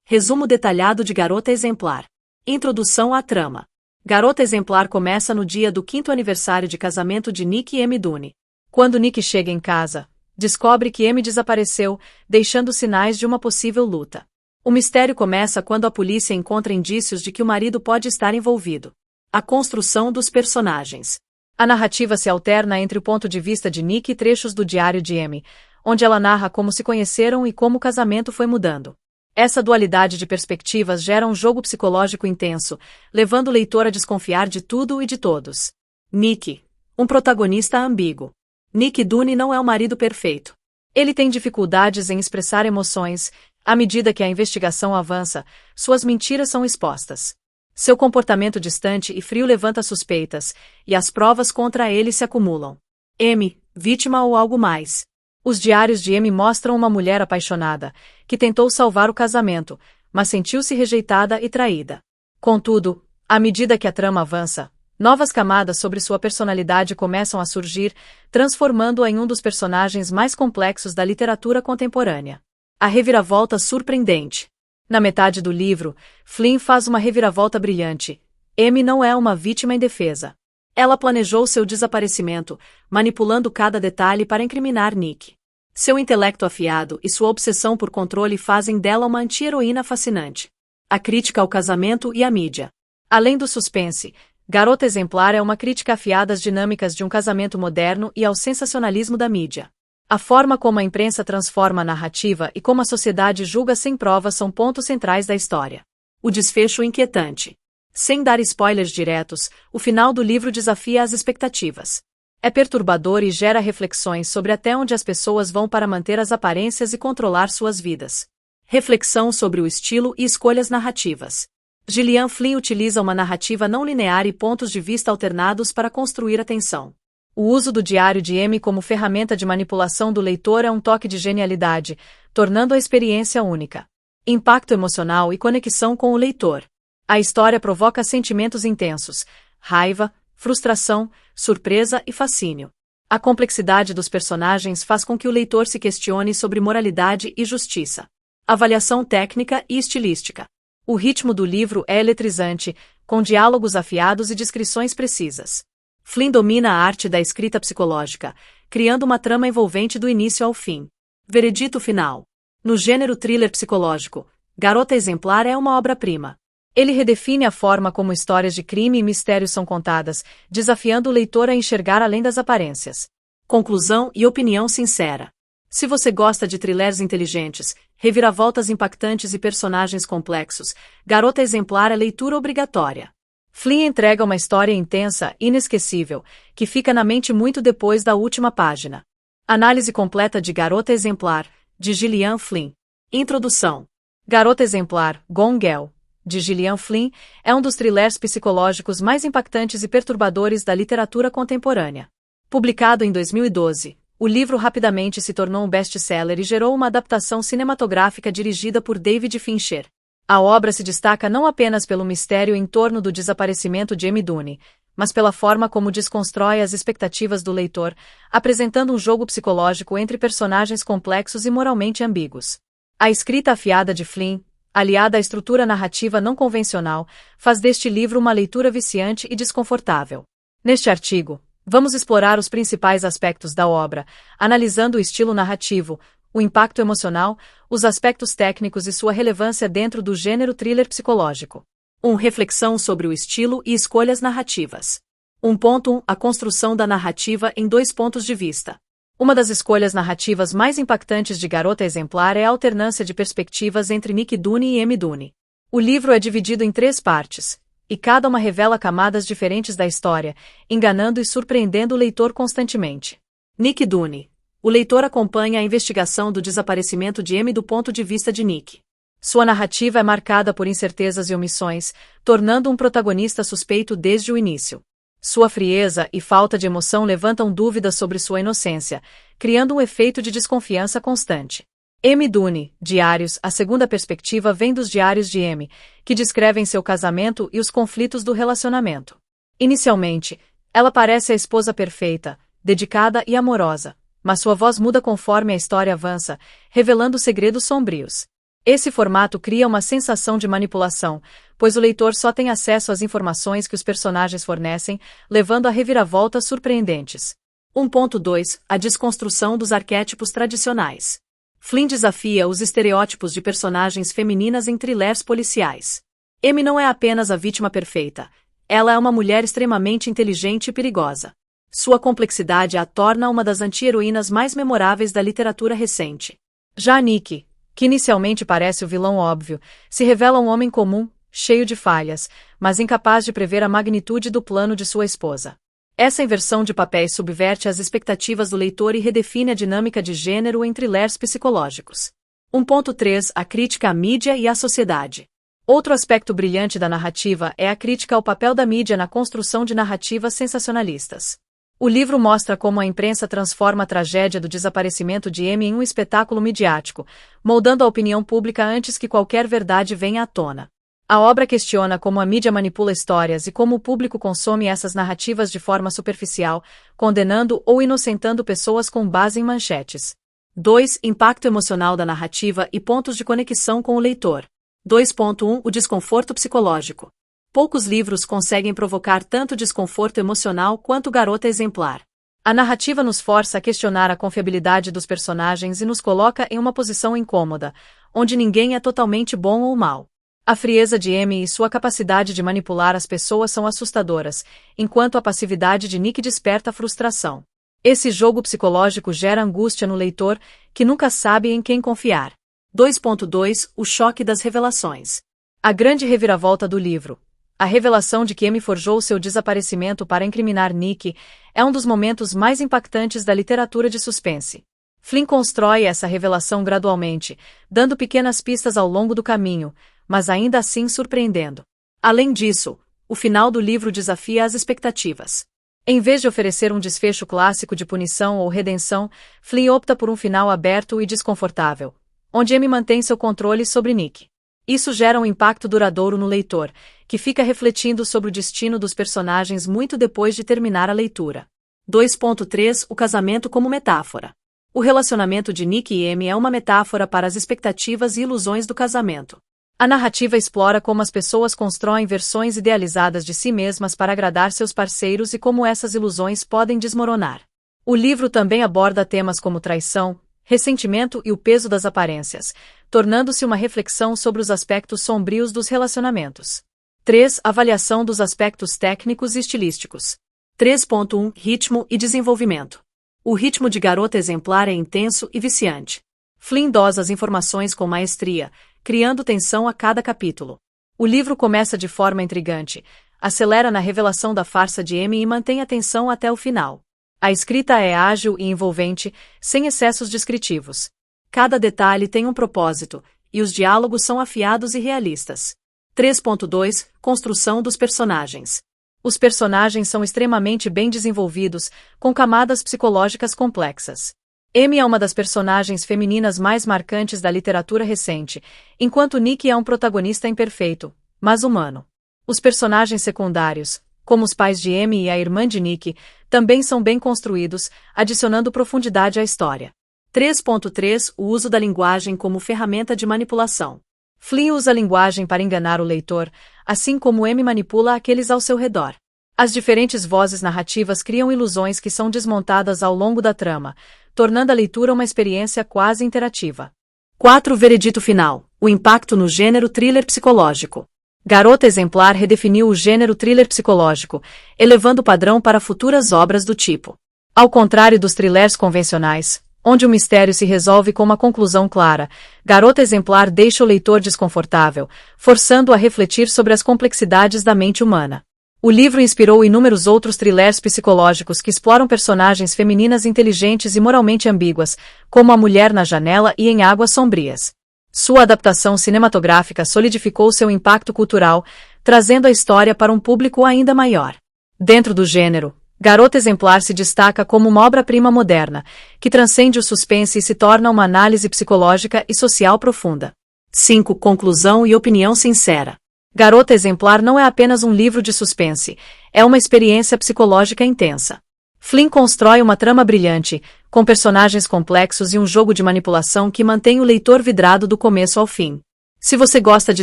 Resumo detalhado de Garota Exemplar. Introdução à trama. Garota Exemplar começa no dia do 5º aniversário de casamento de Nick e Amy Dunne. Quando Nick chega em casa, descobre que Amy desapareceu, deixando sinais de uma possível luta. O mistério começa quando a polícia encontra indícios de que o marido pode estar envolvido. A construção dos personagens. A narrativa se alterna entre o ponto de vista de Nick e trechos do diário de Amy, onde ela narra como se conheceram e como o casamento foi mudando. Essa dualidade de perspectivas gera um jogo psicológico intenso, levando o leitor a desconfiar de tudo e de todos. Nick, um protagonista ambíguo. Nick Dunne não é o marido perfeito. Ele tem dificuldades em expressar emoções. À medida que a investigação avança, suas mentiras são expostas. Seu comportamento distante e frio levanta suspeitas, e as provas contra ele se acumulam. Amy, vítima ou algo mais? Os diários de Amy mostram uma mulher apaixonada, que tentou salvar o casamento, mas sentiu-se rejeitada e traída. Contudo, à medida que a trama avança, novas camadas sobre sua personalidade começam a surgir, transformando-a em um dos personagens mais complexos da literatura contemporânea. A reviravolta surpreendente. Na metade do livro, Flynn faz uma reviravolta brilhante. Amy não é uma vítima indefesa. Ela planejou seu desaparecimento, manipulando cada detalhe para incriminar Nick. Seu intelecto afiado e sua obsessão por controle fazem dela uma anti-heroína fascinante. A crítica ao casamento e à mídia. Além do suspense, Garota Exemplar é uma crítica afiada às dinâmicas de um casamento moderno e ao sensacionalismo da mídia. A forma como a imprensa transforma a narrativa e como a sociedade julga sem provas são pontos centrais da história. O desfecho inquietante. Sem dar spoilers diretos, o final do livro desafia as expectativas. É perturbador e gera reflexões sobre até onde as pessoas vão para manter as aparências e controlar suas vidas. Reflexão sobre o estilo e escolhas narrativas. Gillian Flynn utiliza uma narrativa não linear e pontos de vista alternados para construir a tensão. O uso do diário de Amy como ferramenta de manipulação do leitor é um toque de genialidade, tornando a experiência única. Impacto emocional e conexão com o leitor. A história provoca sentimentos intensos: raiva, frustração, surpresa e fascínio. A complexidade dos personagens faz com que o leitor se questione sobre moralidade e justiça. Avaliação técnica e estilística. O ritmo do livro é eletrizante, com diálogos afiados e descrições precisas. Flynn domina a arte da escrita psicológica, criando uma trama envolvente do início ao fim. Veredito final. No gênero thriller psicológico, Garota Exemplar é uma obra-prima. Ele redefine a forma como histórias de crime e mistério são contadas, desafiando o leitor a enxergar além das aparências. Conclusão e opinião sincera. Se você gosta de thrillers inteligentes, reviravoltas impactantes e personagens complexos, Garota Exemplar é leitura obrigatória. Flynn entrega uma história intensa, inesquecível, que fica na mente muito depois da última página. Análise completa de Garota Exemplar, de Gillian Flynn. Introdução. Garota Exemplar, Gone Girl, de Gillian Flynn, é um dos thrillers psicológicos mais impactantes e perturbadores da literatura contemporânea. Publicado em 2012, o livro rapidamente se tornou um best-seller e gerou uma adaptação cinematográfica dirigida por David Fincher. A obra se destaca não apenas pelo mistério em torno do desaparecimento de Amy Dunne, mas pela forma como desconstrói as expectativas do leitor, apresentando um jogo psicológico entre personagens complexos e moralmente ambíguos. A escrita afiada de Flynn, aliada à estrutura narrativa não convencional, faz deste livro uma leitura viciante e desconfortável. Neste artigo, vamos explorar os principais aspectos da obra, analisando o estilo narrativo, o impacto emocional, os aspectos técnicos e sua relevância dentro do gênero thriller psicológico. 1. Reflexão sobre o estilo e escolhas narrativas. 1.1 A construção da narrativa em 2 pontos de vista. Uma das escolhas narrativas mais impactantes de Garota Exemplar é a alternância de perspectivas entre Nick Dunne e Amy Dunne. O livro é dividido em 3 partes, e cada uma revela camadas diferentes da história, enganando e surpreendendo o leitor constantemente. Nick Dunne. O leitor acompanha a investigação do desaparecimento de Amy do ponto de vista de Nick. Sua narrativa é marcada por incertezas e omissões, tornando um protagonista suspeito desde o início. Sua frieza e falta de emoção levantam dúvidas sobre sua inocência, criando um efeito de desconfiança constante. Amy Dunne, Diários. A segunda perspectiva vem dos diários de Amy, que descrevem seu casamento e os conflitos do relacionamento. Inicialmente, ela parece a esposa perfeita, dedicada e amorosa, mas sua voz muda conforme a história avança, revelando segredos sombrios. Esse formato cria uma sensação de manipulação, pois o leitor só tem acesso às informações que os personagens fornecem, levando a reviravoltas surpreendentes. 1.2 A desconstrução dos arquétipos tradicionais. Flynn desafia os estereótipos de personagens femininas em thrillers policiais. Amy não é apenas a vítima perfeita, ela é uma mulher extremamente inteligente e perigosa. Sua complexidade a torna uma das anti-heroínas mais memoráveis da literatura recente. Já Nick, que inicialmente parece o vilão óbvio, se revela um homem comum, cheio de falhas, mas incapaz de prever a magnitude do plano de sua esposa. Essa inversão de papéis subverte as expectativas do leitor e redefine a dinâmica de gênero em thrillers psicológicos. 1.3 A crítica à mídia e à sociedade. Outro aspecto brilhante da narrativa é a crítica ao papel da mídia na construção de narrativas sensacionalistas. O livro mostra como a imprensa transforma a tragédia do desaparecimento de Amy em um espetáculo midiático, moldando a opinião pública antes que qualquer verdade venha à tona. A obra questiona como a mídia manipula histórias e como o público consome essas narrativas de forma superficial, condenando ou inocentando pessoas com base em manchetes. 2. Impacto emocional da narrativa e pontos de conexão com o leitor. 2.1 O desconforto psicológico. Poucos livros conseguem provocar tanto desconforto emocional quanto Garota Exemplar. A narrativa nos força a questionar a confiabilidade dos personagens e nos coloca em uma posição incômoda, onde ninguém é totalmente bom ou mal. A frieza de Amy e sua capacidade de manipular as pessoas são assustadoras, enquanto a passividade de Nick desperta frustração. Esse jogo psicológico gera angústia no leitor, que nunca sabe em quem confiar. 2.2 O choque das revelações. A grande reviravolta do livro. A revelação de que Amy forjou seu desaparecimento para incriminar Nick é um dos momentos mais impactantes da literatura de suspense. Flynn constrói essa revelação gradualmente, dando pequenas pistas ao longo do caminho, mas ainda assim surpreendendo. Além disso, o final do livro desafia as expectativas. Em vez de oferecer um desfecho clássico de punição ou redenção, Flynn opta por um final aberto e desconfortável, onde Amy mantém seu controle sobre Nick. Isso gera um impacto duradouro no leitor, que fica refletindo sobre o destino dos personagens muito depois de terminar a leitura. 2.3 O casamento como metáfora. O relacionamento de Nick e Amy é uma metáfora para as expectativas e ilusões do casamento. A narrativa explora como as pessoas constroem versões idealizadas de si mesmas para agradar seus parceiros e como essas ilusões podem desmoronar. O livro também aborda temas como traição, ressentimento e o peso das aparências, tornando-se uma reflexão sobre os aspectos sombrios dos relacionamentos. 3. Avaliação dos aspectos técnicos e estilísticos. 3.1 Ritmo e desenvolvimento. O ritmo de Garota Exemplar é intenso e viciante. Flynn dosa as informações com maestria, criando tensão a cada capítulo. O livro começa de forma intrigante, acelera na revelação da farsa de Amy e mantém a tensão até o final. A escrita é ágil e envolvente, sem excessos descritivos. Cada detalhe tem um propósito, e os diálogos são afiados e realistas. 3.2 Construção dos personagens. Os personagens são extremamente bem desenvolvidos, com camadas psicológicas complexas. Amy é uma das personagens femininas mais marcantes da literatura recente, enquanto Nick é um protagonista imperfeito, mas humano. Os personagens secundários, como os pais de Amy e a irmã de Nick, também são bem construídos, adicionando profundidade à história. 3.3 O uso da linguagem como ferramenta de manipulação. Flynn usa a linguagem para enganar o leitor, assim como Amy manipula aqueles ao seu redor. As diferentes vozes narrativas criam ilusões que são desmontadas ao longo da trama, tornando a leitura uma experiência quase interativa. 4. Veredito final. O impacto no gênero thriller psicológico. Garota Exemplar redefiniu o gênero thriller psicológico, elevando o padrão para futuras obras do tipo. Ao contrário dos thrillers convencionais, onde o mistério se resolve com uma conclusão clara, Garota Exemplar deixa o leitor desconfortável, forçando-o a refletir sobre as complexidades da mente humana. O livro inspirou inúmeros outros thrillers psicológicos que exploram personagens femininas inteligentes e moralmente ambíguas, como A Mulher na Janela e Em Águas Sombrias. Sua adaptação cinematográfica solidificou seu impacto cultural, trazendo a história para um público ainda maior. Dentro do gênero, Garota Exemplar se destaca como uma obra-prima moderna, que transcende o suspense e se torna uma análise psicológica e social profunda. 5. Conclusão e opinião sincera. Garota Exemplar não é apenas um livro de suspense, é uma experiência psicológica intensa. Flynn constrói uma trama brilhante, com personagens complexos e um jogo de manipulação que mantém o leitor vidrado do começo ao fim. Se você gosta de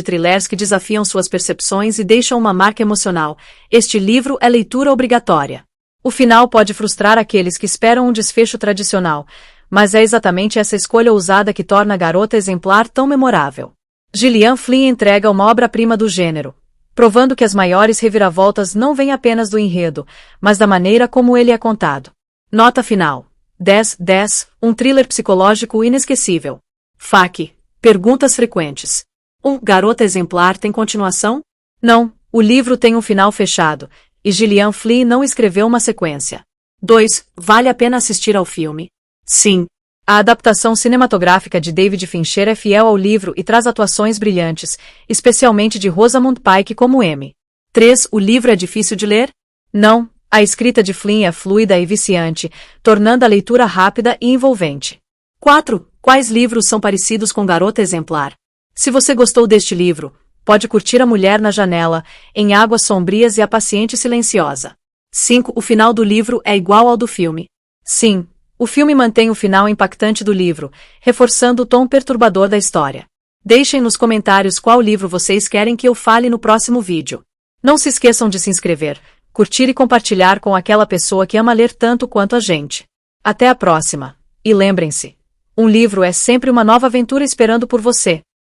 thrillers que desafiam suas percepções e deixam uma marca emocional, este livro é leitura obrigatória. O final pode frustrar aqueles que esperam um desfecho tradicional, mas é exatamente essa escolha ousada que torna Garota Exemplar tão memorável. Gillian Flynn entrega uma obra-prima do gênero, provando que as maiores reviravoltas não vêm apenas do enredo, mas da maneira como ele é contado. Nota final. 10/10, um thriller psicológico inesquecível. FAQ. Perguntas frequentes. O Garota Exemplar tem continuação? Não, o livro tem um final fechado, e Gillian Flynn não escreveu uma sequência. 2. Vale a pena assistir ao filme? Sim. A adaptação cinematográfica de David Fincher é fiel ao livro e traz atuações brilhantes, especialmente de Rosamund Pike como M. 3. O livro é difícil de ler? Não, a escrita de Flynn é fluida e viciante, tornando a leitura rápida e envolvente. 4. Quais livros são parecidos com Garota Exemplar? Se você gostou deste livro, pode curtir A Mulher na Janela, Em Águas Sombrias e A Paciente Silenciosa. 5. O final do livro é igual ao do filme? Sim. O filme mantém o final impactante do livro, reforçando o tom perturbador da história. Deixem nos comentários qual livro vocês querem que eu fale no próximo vídeo. Não se esqueçam de se inscrever, curtir e compartilhar com aquela pessoa que ama ler tanto quanto a gente. Até a próxima. E lembrem-se, um livro é sempre uma nova aventura esperando por você.